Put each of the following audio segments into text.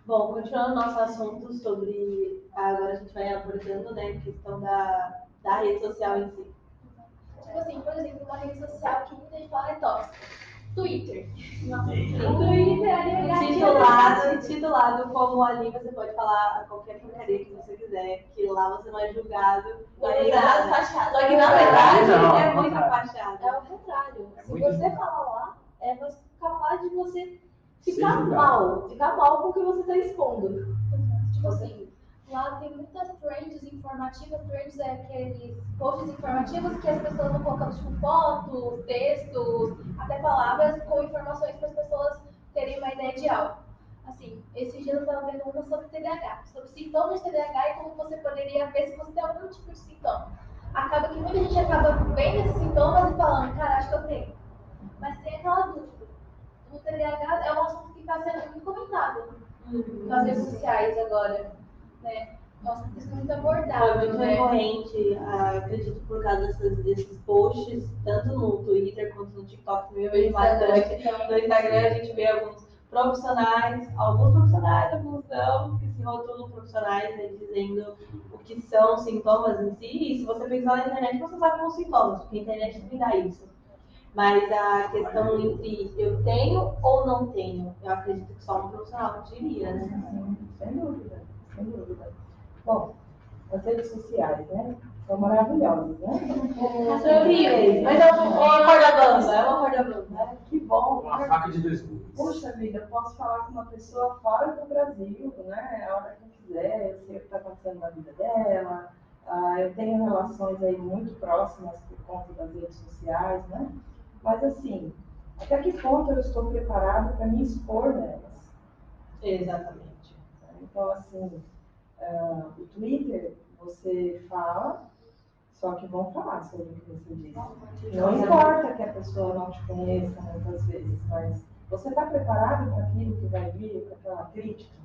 Bom, continuando nosso assunto sobre. Agora a gente vai abordando, né, a questão da rede social em si. Tipo assim, por exemplo, uma rede social que muita gente fala é tóxica. Twitter. Nossa, Twitter é intitulado como ali você pode falar qualquer porcaria que você quiser, que lá você não é julgado. Não é nada. Só que na verdade é muita fachada. É o contrário. Se você falar lá, é capaz de você ficar mal com o que você está expondo. Tipo assim, lá tem muitas trends informativas. Trends é aqueles posts informativos que as pessoas vão colocando tipo fotos, textos, até palavras com informações para as pessoas terem uma ideia de algo. Assim, esse dia eu estava vendo uma sobre TDAH, sobre sintomas de TDAH e como você poderia ver se você tem algum tipo de sintoma. Acaba que muita gente acaba vendo esses sintomas e falando, cara, acho que eu tenho. Mas tem aquela dúvida. O TDAH é um assunto que está sendo muito comentado nas redes sociais agora, né? É um assunto que está muito abordado. É muito recorrente, acredito, por causa desses posts, tanto no Twitter quanto no TikTok, eu vejo bastante. No Instagram a gente vê alguns profissionais, alguns não, que se rotulam profissionais, né, dizendo o que são sintomas em si, e se você pensar na internet, você sabe os sintomas, porque a internet também dá isso. Mas a questão entre eu tenho ou não tenho, eu acredito que só um profissional diria, né? Sim, sem dúvida, sem dúvida. Bom, as redes sociais, né? São maravilhosas, né? São incríveis, mas é uma corda bamba, Que bom. Uma faca de dois gumes. Puxa vida, eu posso falar com uma pessoa fora do Brasil, né? A hora que eu quiser, eu sei o que está acontecendo na vida dela. Eu tenho relações aí muito próximas por conta das redes sociais, né? Mas assim, até que ponto eu estou preparada para me expor nelas? Exatamente. Então, assim, o Twitter, você fala, só que vão falar sobre o que você disse. Não importa que a pessoa não te conheça muitas vezes, mas você está preparado para aquilo que vai vir, para aquela crítica?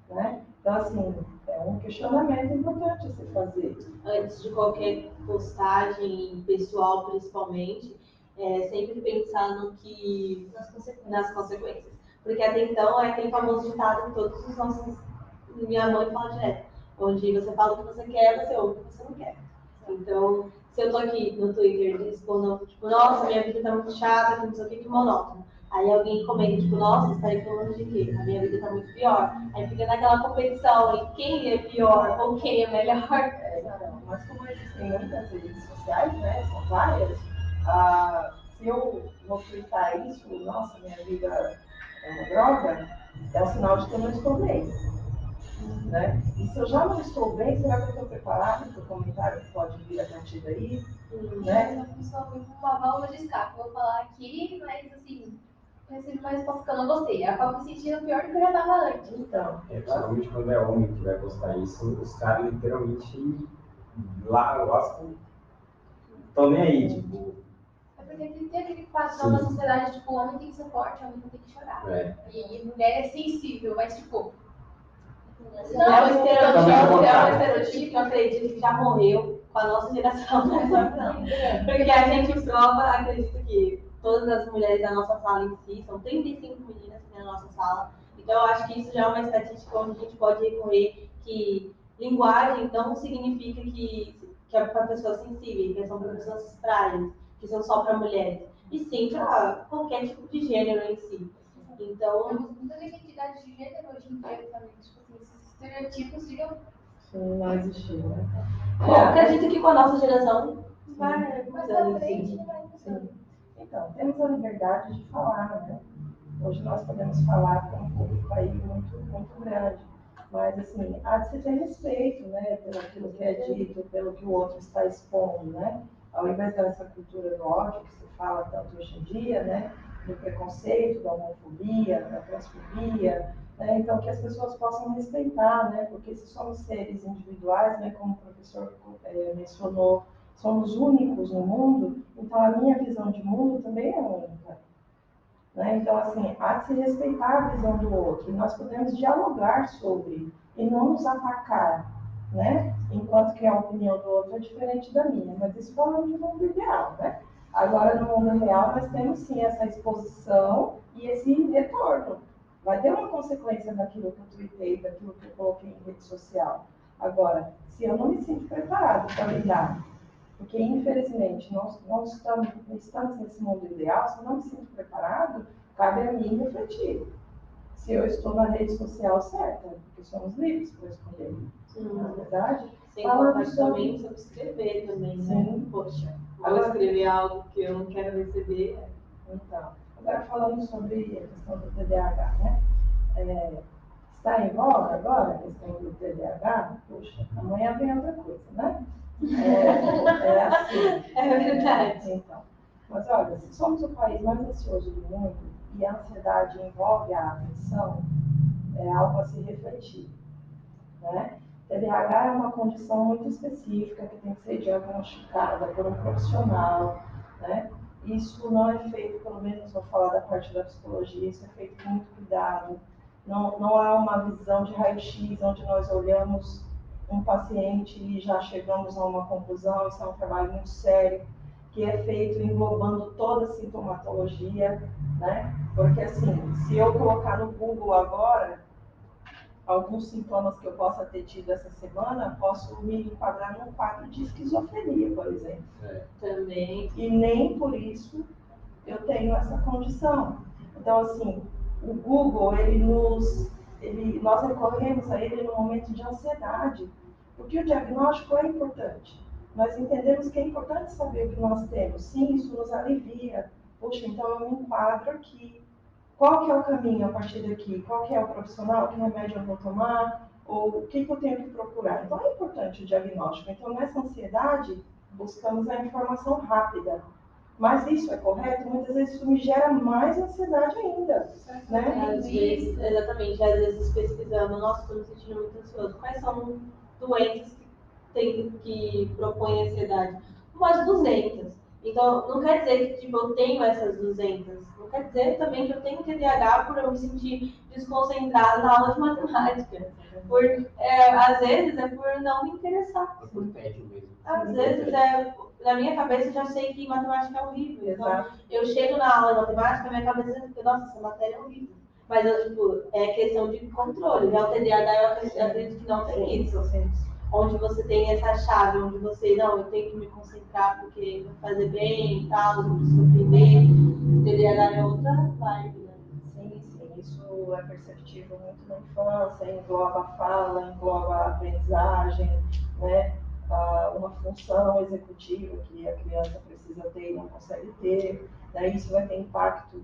Né? Então, assim, é um questionamento importante a se fazer. Antes de qualquer postagem pessoal, principalmente, sempre pensar nas consequências. Porque até então é aquele famoso ditado que todos os nossos. Minha mãe fala direto, onde você fala o que você quer, você ouve o que você não quer. Então, se eu tô aqui no Twitter respondendo, tipo, nossa, minha vida tá muito chata, que não sei o que monótono. Aí alguém comenta, tipo, nossa, você tá reclamando de quê? A minha vida tá muito pior. Aí fica naquela competição em quem é pior ou quem é melhor. Então, mas como existem muitas redes sociais, né, são várias, se eu vou twittar isso, nossa, minha vida é uma droga, é um sinal de que eu não estou bem. Né? E se eu já não estou bem, será que eu estou preparada para o comentário que pode vir a partir daí? Né? Eu sou uma válvula de escape. Vou falar aqui, mas assim, recebi uma resposta que eu não gostei. Eu acabo me sentindo pior do que eu já estava antes. Então, Principalmente quando é homem que vai postar isso, os caras literalmente lascam. Estão nem aí, tipo. É porque tem aquele padrão da sociedade, tipo, o homem tem que ser forte, o homem não tem que chorar. E mulher é sensível, mas tipo. Não, é um estereotipo que eu acredito que já morreu com a nossa geração, não. Porque a gente prova, acredito que todas as mulheres da nossa sala em si, são 35 meninas na nossa sala, então eu acho que isso já é uma estatística onde a gente pode recorrer que linguagem não significa que é para pessoas sensíveis, que são para pessoas frágeis, que são só para mulheres, e sim para qualquer tipo de gênero em si. Então, temos muita identidade de gênero hoje em dia também, tipo assim, esses estereotipos ficam. sim, não existiu, né? Bom, acredito que com a nossa geração vai Mais pra frente, sim. vai. Sim. Então, temos a liberdade de falar, né? Hoje nós podemos falar para um público aí muito, muito grande. Mas, assim, há de se ter respeito, né? Pelo aquilo que é dito, pelo que o outro está expondo, né? Ao invés dessa cultura do ódio que se fala tanto hoje em dia, né? Do preconceito, da homofobia, da transfobia, né? Então, que as pessoas possam respeitar, né? Porque se somos seres individuais, né? Como o professor mencionou, somos únicos no mundo, então a minha visão de mundo também é única. Né? Então, assim, há de se respeitar a visão do outro, e nós podemos dialogar sobre, e não nos atacar, né? Enquanto que a opinião do outro é diferente da minha, mas isso falando de mundo ideal, né? Agora, no mundo real, nós temos sim essa exposição e esse retorno, Vai ter uma consequência daquilo que eu tuitei, daquilo que eu coloquei em rede social. Agora, se eu não me sinto preparado para lidar, porque infelizmente nós não estamos nesse mundo ideal, se eu não me sinto preparado, cabe a mim refletir. Se eu estou na rede social certa, porque somos livres para escolher. Não é verdade? Sem contar também sobre escrever também, né? Poxa, vou escrever algo que eu não quero receber. Então, agora falando sobre a questão do TDAH, né? Está em voga agora a questão do TDAH? Puxa, amanhã vem outra coisa, né? Assim. É verdade. Então, mas olha, se somos o país mais ansioso do mundo e a ansiedade envolve a atenção, é algo a se refletir, né? TDAH é uma condição muito específica que tem que ser diagnosticada por um profissional, né? Isso não é feito, pelo menos vou falar da parte da psicologia, isso é feito com muito cuidado. Não há uma visão de raio-x onde nós olhamos um paciente e já chegamos a uma conclusão. Isso é um trabalho muito sério, que é feito englobando toda a sintomatologia, né? Porque assim, se eu colocar no Google agora alguns sintomas que eu possa ter tido essa semana, posso me enquadrar num quadro de esquizofrenia, por exemplo. Também. E nem por isso eu tenho essa condição. Então, assim, o Google, nós recorremos a ele no momento de ansiedade, porque o diagnóstico é importante. Nós entendemos que é importante saber o que nós temos. Sim, isso nos alivia. Poxa, então eu me enquadro aqui. Qual que é o caminho a partir daqui? Qual que é o profissional? Que remédio eu vou tomar? Ou o que eu tenho que procurar? Então é importante o diagnóstico. Então nessa ansiedade, buscamos a informação rápida. Mas isso é correto? Muitas vezes isso me gera mais ansiedade ainda. Né? Às vezes, exatamente, às vezes pesquisando, nossa, estou me sentindo muito ansioso. Quais são doenças que propõem ansiedade? Umas 200. Então, não quer dizer que tipo, eu tenho essas 200. Não quer dizer também que eu tenho TDAH por eu me sentir desconcentrada na aula de matemática. Às vezes é por não me interessar. É por tédio mesmo. Às vezes na minha cabeça eu já sei que matemática é horrível. Então, Exato. eu chego na aula de matemática, minha cabeça fica, nossa, essa matéria é horrível. Mas é questão de controle. Já o TDAH eu acredito que não tem isso. Onde você tem essa chave, onde você, não, eu tenho que me concentrar porque vai fazer bem e tal, não preciso aprender. O TDAH é outra vibe, né? Sim, isso é perceptível muito na infância, engloba a fala, engloba a aprendizagem, né? Uma função executiva que a criança precisa ter e não consegue ter, né? Isso vai ter impacto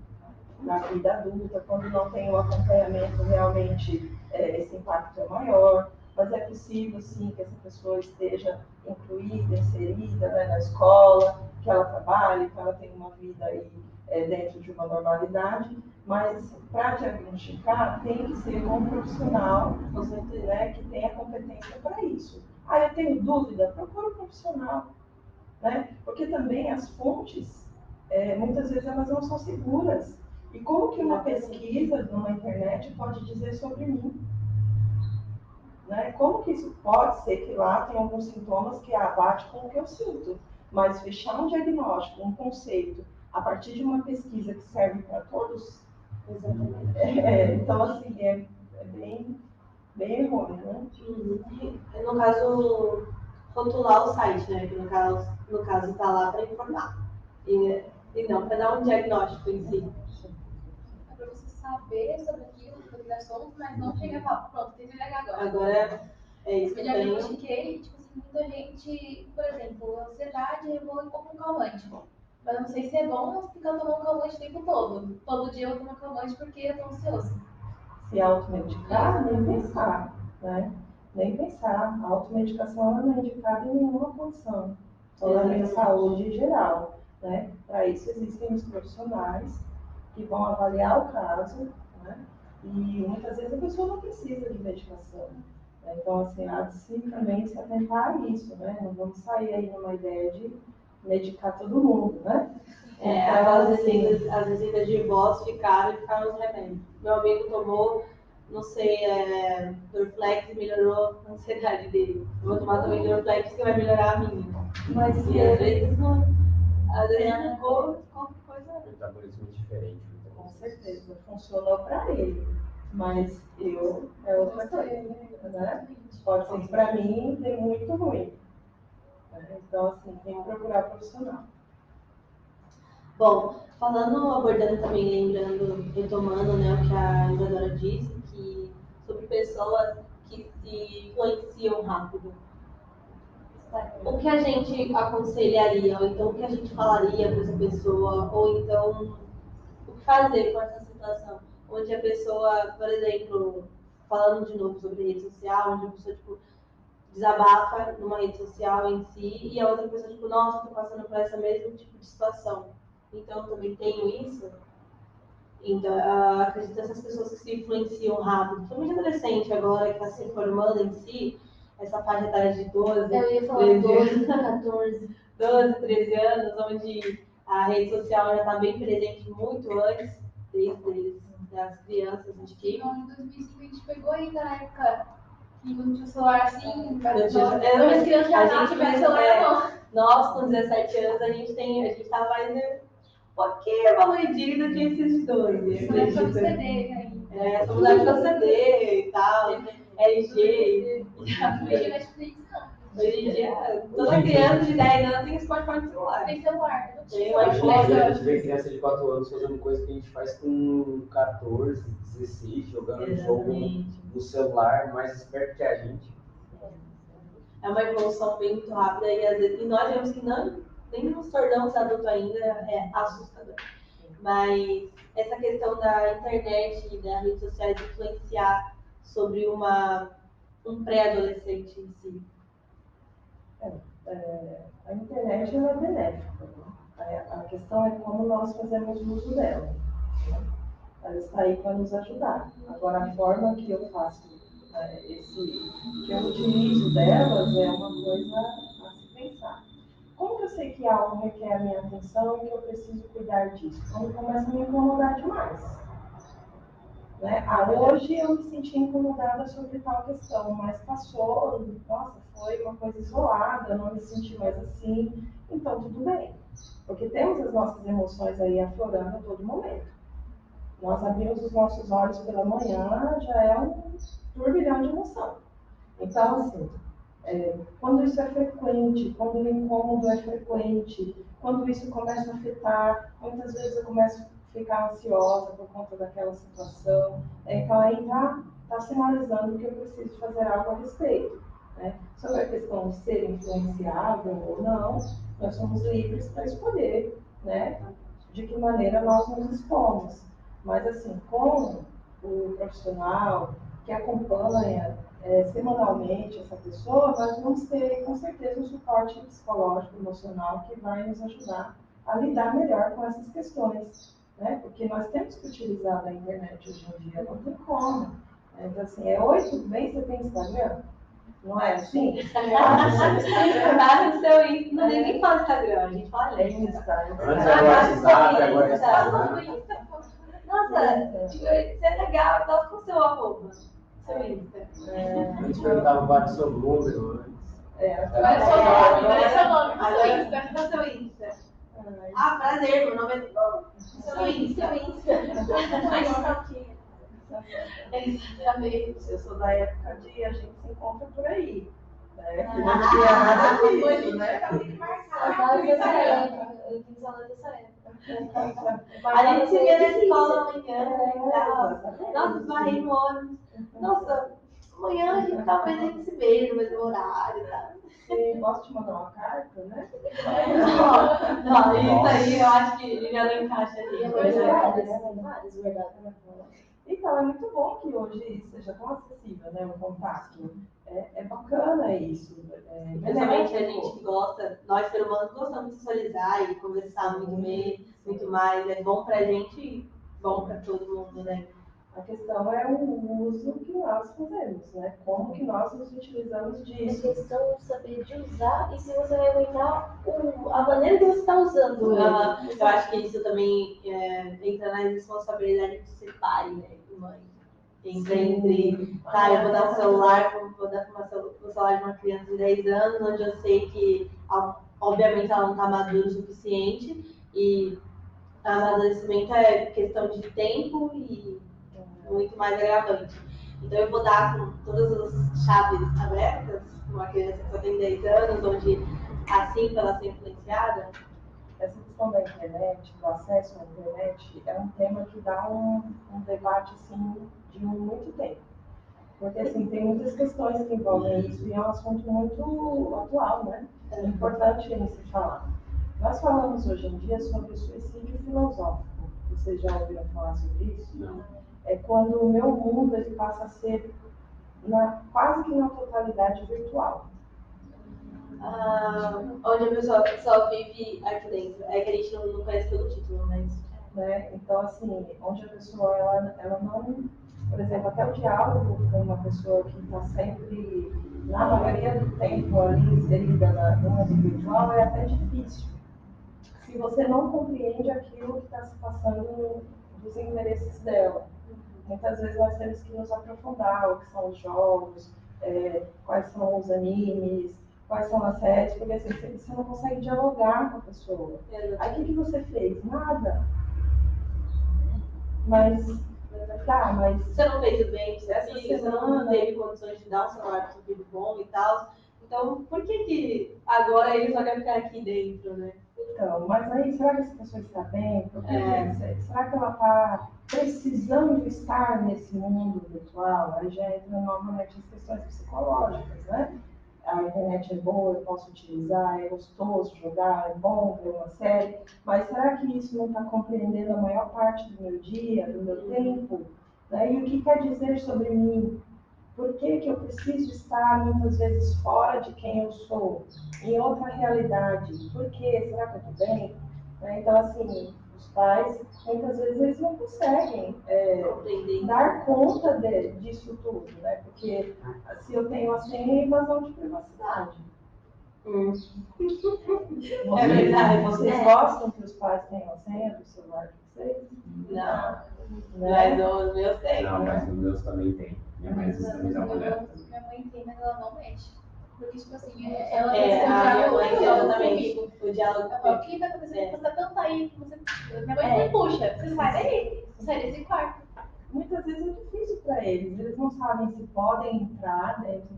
na vida adulta. Quando não tem o acompanhamento, realmente esse impacto é maior. Mas é possível, sim, que essa pessoa esteja incluída, inserida, né, na escola, que ela trabalhe, que ela tenha uma vida aí, dentro de uma normalidade. Mas, assim, para diagnosticar, tem que ser com um profissional, né, que tenha competência para isso. Eu tenho dúvida? Procura um profissional. Né? Porque também as fontes, muitas vezes, elas não são seguras. E como que uma pesquisa numa internet pode dizer sobre mim? Né? Como que isso pode ser que lá tem alguns sintomas que abate com o que eu sinto? Mas fechar um diagnóstico, um conceito, a partir de uma pesquisa que serve para todos, então, assim, é bem errôneo, né? No caso, rotular o site, né? Que no caso está lá para informar. E não para dar um diagnóstico em si. É para você saber sobre aquilo, sobre aquele assunto, mas não chegar e falar, pronto, tem TDAH agora. Agora é isso que eu eu tenho. diagnostiquei, tipo assim, muita gente, por exemplo, ansiedade, eu vou e compro um calmante. Mas eu não sei se é bom ficar tomando calmante o tempo todo. Todo dia eu tomo calmante porque eu tô ansioso. Se automedicar, nem pensar, né? Nem pensar. A automedicação não é indicada em nenhuma condição. Falando em saúde em geral, né? Para isso existem os profissionais que vão avaliar o caso, né? E muitas vezes a pessoa não precisa de medicação. Né? Então, assim, há de se também se atentar a isso, né? Não vamos sair aí numa ideia de medicar todo mundo, né? As receitas de voz ficaram os remédios. Meu amigo tomou, não sei, Dorflex e melhorou a ansiedade dele. Eu vou tomar também Dorflex que vai melhorar a minha. Mas e às vezes não. Às vezes não qualquer coisa. Metabolismo diferente. Com certeza, funcionou para ele. Mas é outra coisa, né? Pode ser que para mim dê muito ruim. Né? Então, assim, tem que procurar profissional. Bom, abordando também, lembrando, retomando, né, o que a Isadora disse, que sobre pessoas que se influenciam rápido. O que a gente aconselharia, ou então o que a gente falaria para essa pessoa, ou então o que fazer com essa situação, onde a pessoa, por exemplo, falando de novo sobre rede social, onde a pessoa tipo, desabafa numa rede social em si, e a outra pessoa, tipo, nossa, estou passando por essa mesmo tipo de situação. Então, eu também tenho isso. Então, acredito que essas pessoas que se influenciam rápido, principalmente adolescente agora, que está se formando em si, essa faixa etária de 12, Eu ia falar 12, 14. 12, 13 anos, onde a rede social já está bem presente muito antes, desde as crianças, acho que. Não, em 2005 a gente pegou ainda na época que não tinha celular assim, As crianças já nascem com celular na mão. Nós, com 17 anos, a gente tá mais um pouquinho evoluído do que esses 12. Só época do CD ainda. Somos da época do CD e tal, LG. Hoje Netflix não. Hoje em dia, toda criança de 10 anos tem smartphone de celular. Tem celular. Não Tem tinha um celular. iPhone. A gente vê criança de 4 anos fazendo coisa que a gente faz com 14, 16, jogando jogo no celular, mais esperto que a gente. É uma evolução bem muito rápida e às vezes, e nós vemos que nem nos tornamos adultos ainda, é assustador. Mas essa questão da internet e das redes sociais influenciar sobre um pré-adolescente em si. A internet ela é benéfica. Né? A questão é como nós fazemos uso dela. Né? Ela está aí para nos ajudar. Agora, a forma que eu faço, que eu utilizo delas é uma coisa a se pensar. Como que eu sei que algo requer a minha atenção e que eu preciso cuidar disso? Quando começa a me incomodar demais. Né? Hoje eu me senti incomodada sobre tal questão, mas passou, nossa, foi uma coisa isolada, eu não me senti mais assim, então tudo bem. Porque temos as nossas emoções aí aflorando a todo momento. Nós abrimos os nossos olhos pela manhã, já é um turbilhão de emoção. Então, assim, quando isso é frequente, quando o incômodo é frequente, quando isso começa a afetar, muitas vezes eu começo a ficar ansiosa por conta daquela situação, então aí está sinalizando que eu preciso fazer algo a respeito. Né? Sobre a questão de ser influenciável ou não, nós somos livres para escolher, né, de que maneira nós nos expomos. Mas assim, com o profissional que acompanha semanalmente essa pessoa, nós vamos ter com certeza um suporte psicológico, emocional que vai nos ajudar a lidar melhor com essas questões. Né? Porque nós temos que utilizar a internet hoje em dia, não tem como. Então, assim, oi, tudo bem? Você tem Instagram? Não é assim? Tá no seu Insta, não nem fala Instagram, a gente fala Insta. Antes era o WhatsApp, agora é Instagram. Nossa, você é legal, então com seu arroba, seu Insta. A gente perguntava qual era o seu número antes. Agora é seu nome, agora é seu nome. Agora qual é o seu Insta? Ah, prazer, meu nome é seu Insta. Mais fotinha. Exatamente. Eu sou da época de a gente se encontra por aí. Né? Que não tinha nada disso, né? Saudades dessa época. Eu tenho saudade dessa época. A gente se vê na escola amanhã e tal. Nossa, esbarrei no ônibus. Nossa, amanhã a gente talvez a gente se veja no mesmo horário e tal. Posso te mandar uma carta, né? Não, isso aí eu acho que já não encaixa ali. Várias, verdade. Então, é muito bom que hoje seja tão acessível, né, o contato. É bacana isso. Principalmente a gente que gosta, nós seres humanos gostamos de socializar e conversar muito mais. É bom pra gente e bom pra todo mundo, né? A questão é o uso que nós fazemos, né? Como que nós nos utilizamos É disso. questão de saber de usar e se você vai aguentar a maneira que você está usando ele. Eu acho que isso também entra na responsabilidade de ser pai, né? E mãe. Entra entre, tá, eu vou dar um celular, vou dar o celular de uma criança de 10 anos, onde eu sei que, obviamente, ela não está madura o suficiente, e amadurecimento é questão de tempo e muito mais agravante. Então eu vou dar com todas as chaves abertas, uma criança que só tem 10 anos, onde assim ela ser influenciada. Essa questão da internet, do acesso à internet, é um tema que dá um debate assim, de muito tempo. Porque assim, tem muitas questões que envolvem isso e é um assunto muito atual, né? É importante a gente falar. Nós falamos hoje em dia sobre o suicídio filosófico. Vocês já ouviram falar sobre isso? Não. É quando o meu mundo ele passa a ser quase que na totalidade virtual. Onde a pessoa só vive aqui dentro. É que a gente não conhece pelo título, mas... Né? Então, assim, onde a pessoa ela não... Por exemplo, até o diálogo com uma pessoa que está sempre, na maioria do tempo, ali inserida no mundo virtual, é até difícil. Se você não compreende aquilo que está se passando dos interesses dela. Muitas vezes nós temos que nos aprofundar o que são os jogos, quais são os animes, quais são as séries, porque assim, você não consegue dialogar com a pessoa. Aí o que você fez? Nada. Mas você não fez o bem, essa você não teve condições de dar um celular para o seu filho bom e tal. Então, por que agora ele só quer ficar aqui dentro, né? Então, mas aí, será que essa pessoa está bem? Será que ela está precisando estar nesse mundo virtual? Aí já entra novamente as questões psicológicas, né? A internet é boa, eu posso utilizar, é gostoso jogar, é bom ver uma série, mas será que isso não está compreendendo a maior parte do meu dia, do meu tempo? Né? E o que quer dizer sobre mim? Por que eu preciso estar muitas vezes fora de quem eu sou, em outra realidade? Por quê? Será que eu estou bem? Então, assim, os pais, muitas vezes, eles não conseguem dar conta disso tudo, né? Porque se eu tenho a senha, é invasão de privacidade. É verdade. Vocês gostam que os pais tenham a senha do celular de vocês? Não. Né? Mas os meus têm. Não, mas os meus também tem. Minha mãe também dá uma olhada. Minha mãe tem, mas ela não mexe. Porque, tipo assim, A minha mãe exatamente. O diálogo o que vai acontecer? Você tá tanto aí que você. Minha mãe me puxa, você sai daí, sai desse quarto. Muitas vezes é difícil para eles não sabem se podem entrar dentro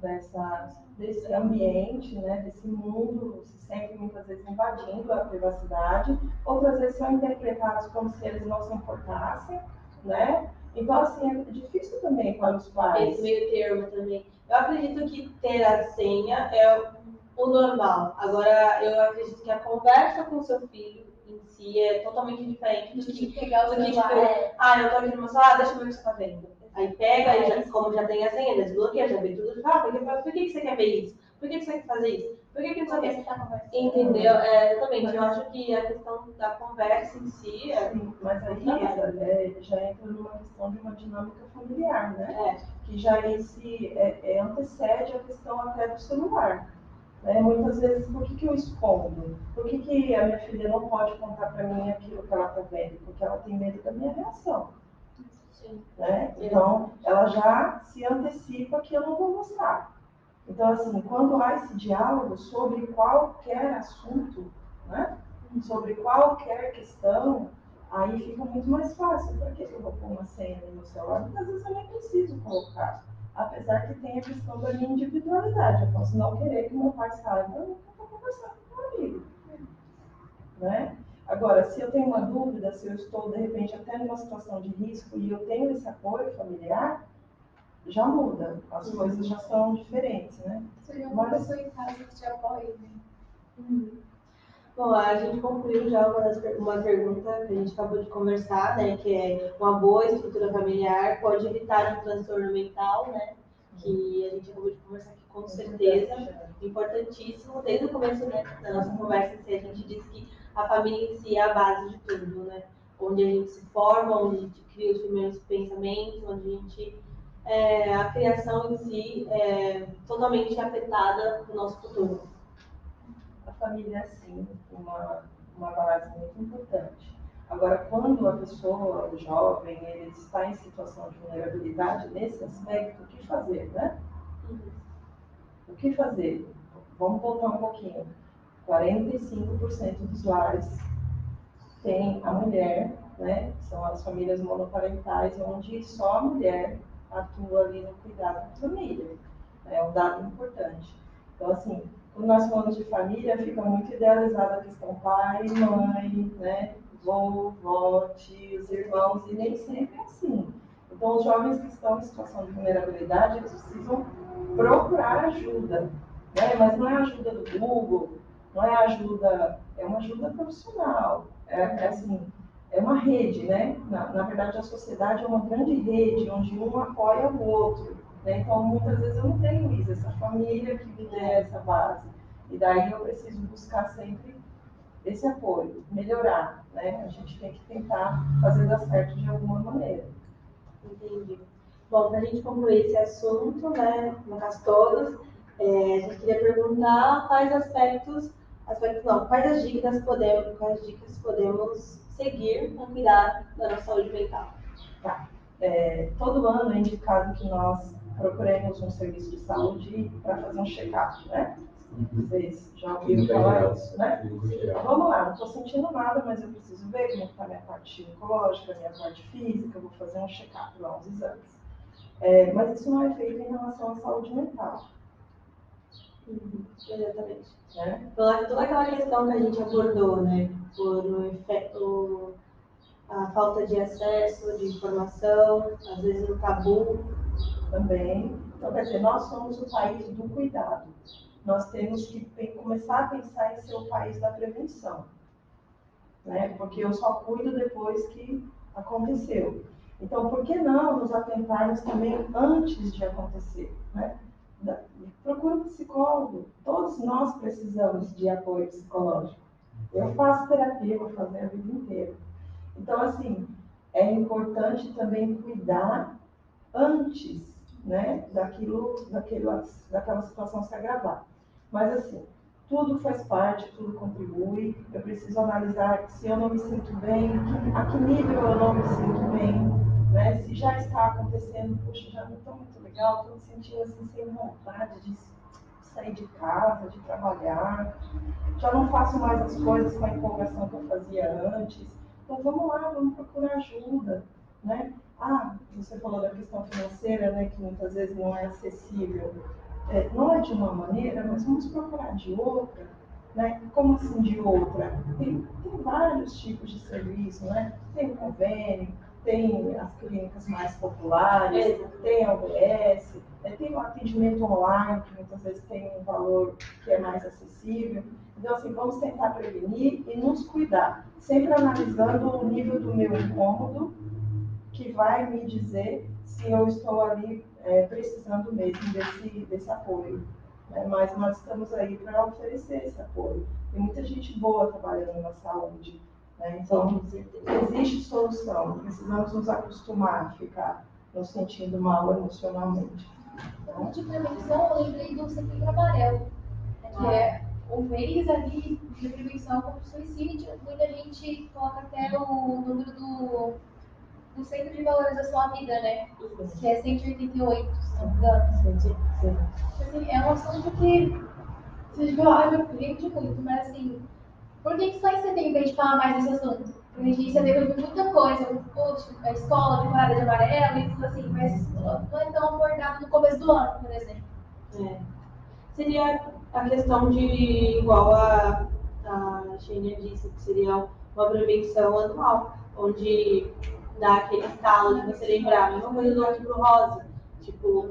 desse ambiente, né, desse mundo, se sentem muitas vezes invadindo a privacidade, outras vezes são interpretados como se eles não se importassem, né? Então, assim, é difícil também para os pais. Esse meio termo também. Eu acredito que ter a senha é o normal. Agora, eu acredito que a conversa com o seu filho em si é totalmente diferente do que pegar o celular. Eu tô aqui no meu celular, deixa eu ver o que você tá vendo. Aí pega, aí como já tem a senha, desbloqueia, já vê tudo. Por que você quer ver isso? Por que você quer fazer isso? Por que não sei o que? Entendeu? Exatamente. Eu acho que a questão da conversa em si é... Sim, mas aí já entra numa questão de uma dinâmica familiar, né? Que já antecede a questão até do celular. Muitas vezes, por que eu escondo? Por que a minha filha não pode contar para mim aquilo que ela está vendo? Porque ela tem medo da minha reação. Sim. Né? Então, ela já se antecipa que eu não vou mostrar. Então, assim, quando há esse diálogo sobre qualquer assunto, né? Sobre qualquer questão, aí fica muito mais fácil. Para que eu vou pôr uma senha no meu celular? Muitas vezes eu nem preciso colocar. Apesar que tem a questão da minha individualidade. Eu posso não querer que meu pai saiba, eu não estou conversando com meu amigo. Né? Agora, se eu tenho uma dúvida, se eu estou, de repente, até numa situação de risco e eu tenho esse apoio familiar, já muda. As coisas já são diferentes, né? Seria uma pessoa em casa que te apoia, né? Bom, a gente concluiu já uma pergunta que a gente acabou de conversar, né? Que é uma boa estrutura familiar pode evitar um transtorno mental, né? Que a gente acabou de conversar aqui com certeza. Importantíssimo. Desde o começo, né, da nossa conversa, a gente disse que a família em si é a base de tudo, né? Onde a gente se forma, onde a gente cria os primeiros pensamentos, onde a gente... a criação em si é totalmente afetada no nosso futuro. A família é, sim, uma base muito importante. Agora, quando a pessoa, o jovem, ele está em situação de vulnerabilidade nesse aspecto, o que fazer, né? O que fazer? Vamos voltar um pouquinho. 45% dos lares tem a mulher né? São as famílias monoparentais, onde só a mulher atua ali no cuidado da família. É um dado importante. Então, assim, quando nós falamos de família, fica muito idealizada a questão pai, mãe, né? Vô, vó, tios, irmãos, e nem sempre é assim. Então, os jovens que estão em situação de vulnerabilidade, eles precisam procurar ajuda, né? Mas não é ajuda do Google, não é ajuda, é uma ajuda profissional. Assim, é uma rede, né? Na verdade, a sociedade é uma grande rede, onde um apoia o outro, né? Então, muitas vezes eu não tenho isso, essa família que me dê essa base. E daí eu preciso buscar sempre esse apoio, melhorar, né? A gente tem que tentar fazer dar certo de alguma maneira. Entendi. Bom, para a gente concluir esse assunto, né, no caso todos, a gente queria perguntar quais aspectos não, quais dicas podemos seguir para cuidar da nossa saúde mental. Tá. Todo ano é indicado que nós procuremos um serviço de saúde para fazer um check-up, né? Vocês já ouviram falar isso, né? Vamos lá, não estou sentindo nada, mas eu preciso ver como está minha parte ginecológica, minha parte física, eu vou fazer um check-up lá, uns exames. Mas isso não é feito em relação à saúde mental. Exatamente. Né? Toda aquela questão que a gente abordou, né? A falta de acesso, de informação, às vezes o tabu. Também. Então, quer dizer, nós somos o país do cuidado. Nós temos que começar a pensar em ser o país da prevenção, né? Porque eu só cuido depois que aconteceu. Então, por que não nos atentarmos também antes de acontecer, né? Procura um psicólogo. Todos nós precisamos de apoio psicológico. Eu faço terapia, vou fazer a vida inteira. Então, assim, é importante também cuidar antes, né, daquela situação se agravar. Mas, assim, tudo faz parte, tudo contribui. Eu preciso analisar se eu não me sinto bem, a que nível eu não me sinto bem, né? Se já está acontecendo, poxa, já não estou muito legal, estou me sentindo assim sem vontade de sair de casa, de trabalhar, já não faço mais as coisas com a empolgação que eu fazia antes. Então vamos lá, vamos procurar ajuda, né? Você falou da questão financeira, né, que muitas vezes não é acessível. Não é de uma maneira, mas vamos procurar de outra, né? Como assim de outra? Tem vários tipos de serviço, né? Tem o convênio, tem as clínicas mais populares, tem a UBS, tem o atendimento online, que muitas vezes tem um valor que é mais acessível. Então, assim, vamos tentar prevenir e nos cuidar, sempre analisando o nível do meu incômodo, que vai me dizer se eu estou ali precisando mesmo desse apoio. Mas nós estamos aí para oferecer esse apoio. Tem muita gente boa trabalhando na saúde, né? Então, existe solução. Precisamos nos acostumar a ficar nos sentindo mal emocionalmente. Então, de prevenção, eu lembrei do Setembro Amarelo, que é o mês ali de prevenção contra o suicídio. Muita gente coloca até o número do Centro de Valorização à Vida, né? Que é 188, se não me engano. Sim. Assim, é um assunto que vocês viram, eu acredito muito, mas assim, por que só em setembro a gente fala mais desse assunto? Porque a gente em setembro tem muita coisa, muito post, a escola, temporada de amarelo e tudo assim, mas não é tão abordado no começo do ano, por exemplo. Seria a questão de, igual a Xenia disse, que seria uma prevenção anual, onde dá aquele estalo de você lembrar, a mesma coisa do Outubro Rosa, tipo,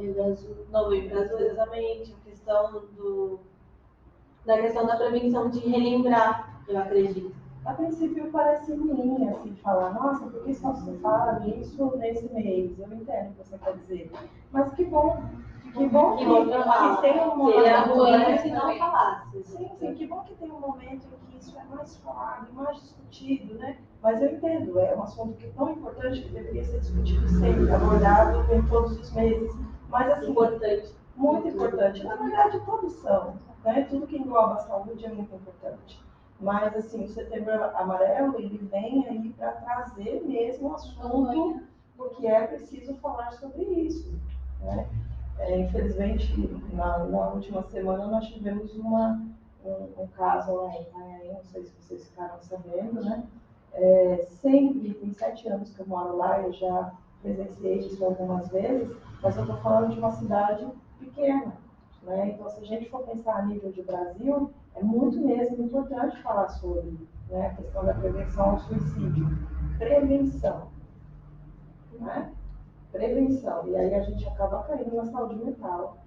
Novembro Azul, exatamente, a questão da questão da prevenção de relembrar, eu acredito. A princípio parece ruim, assim, falar, nossa, por que só se fala disso nesse mês? Eu entendo o que você quer dizer. Mas que bom que tem um momento. Seria ruim se não falasse. Sim, que bom que tem um momento em que isso é mais falado, mais discutido, né? Mas eu entendo, é um assunto que é tão importante que deveria ser discutido sempre, abordado em todos os meses. Mas, assim, importante. Muito importante. Na verdade, todos são, né? Tudo que engloba a saúde é muito importante. Mas, assim, o Setembro Amarelo, ele vem aí para trazer mesmo o assunto, porque é preciso falar sobre isso, né? Infelizmente, na última semana, nós tivemos um caso lá em Itanhaém, não sei se vocês ficaram sabendo, né? Sempre, tem 7 anos que eu moro lá, eu já presenciei isso algumas vezes, mas eu estou falando de uma cidade pequena, né? Então, se a gente for pensar a nível de Brasil, é muito mesmo importante falar sobre, né, a questão da prevenção ao suicídio. Prevenção, né? Prevenção. E aí a gente acaba caindo na saúde mental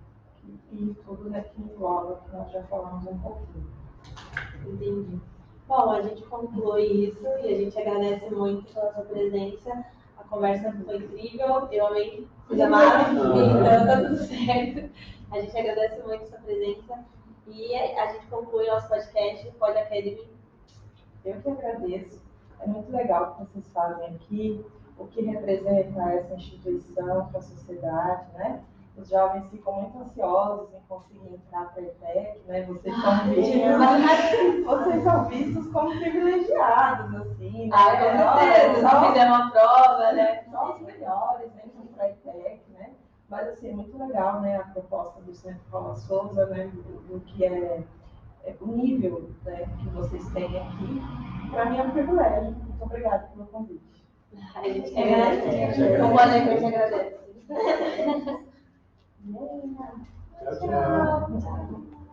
e tudo, né, que engloba, que nós já falamos um pouquinho. Entendi. Bom, a gente conclui isso e a gente agradece muito pela sua presença. A conversa foi incrível, eu amei que vocês amaram, então tá tudo certo. A gente agradece muito a sua presença e a gente conclui nosso podcast Pod Academy. Eu que agradeço. É muito legal o que vocês fazem aqui, o que representa essa instituição para a sociedade, né? Os jovens ficam muito ansiosos em conseguir entrar para a ETEC, né? Vocês são vistos como privilegiados, assim, né? Com certeza, Só fizemos uma prova, né? só os melhores entram para a ETEC, né? Mas, assim, é muito legal, né, a proposta do Centro Paula Souza, né, do que é o nível, né, que vocês têm aqui. Para mim é um privilégio. Muito obrigada pelo convite. A gente que agradece. Como a gente agradece. Yeah. Tchau, tchau. Tchau.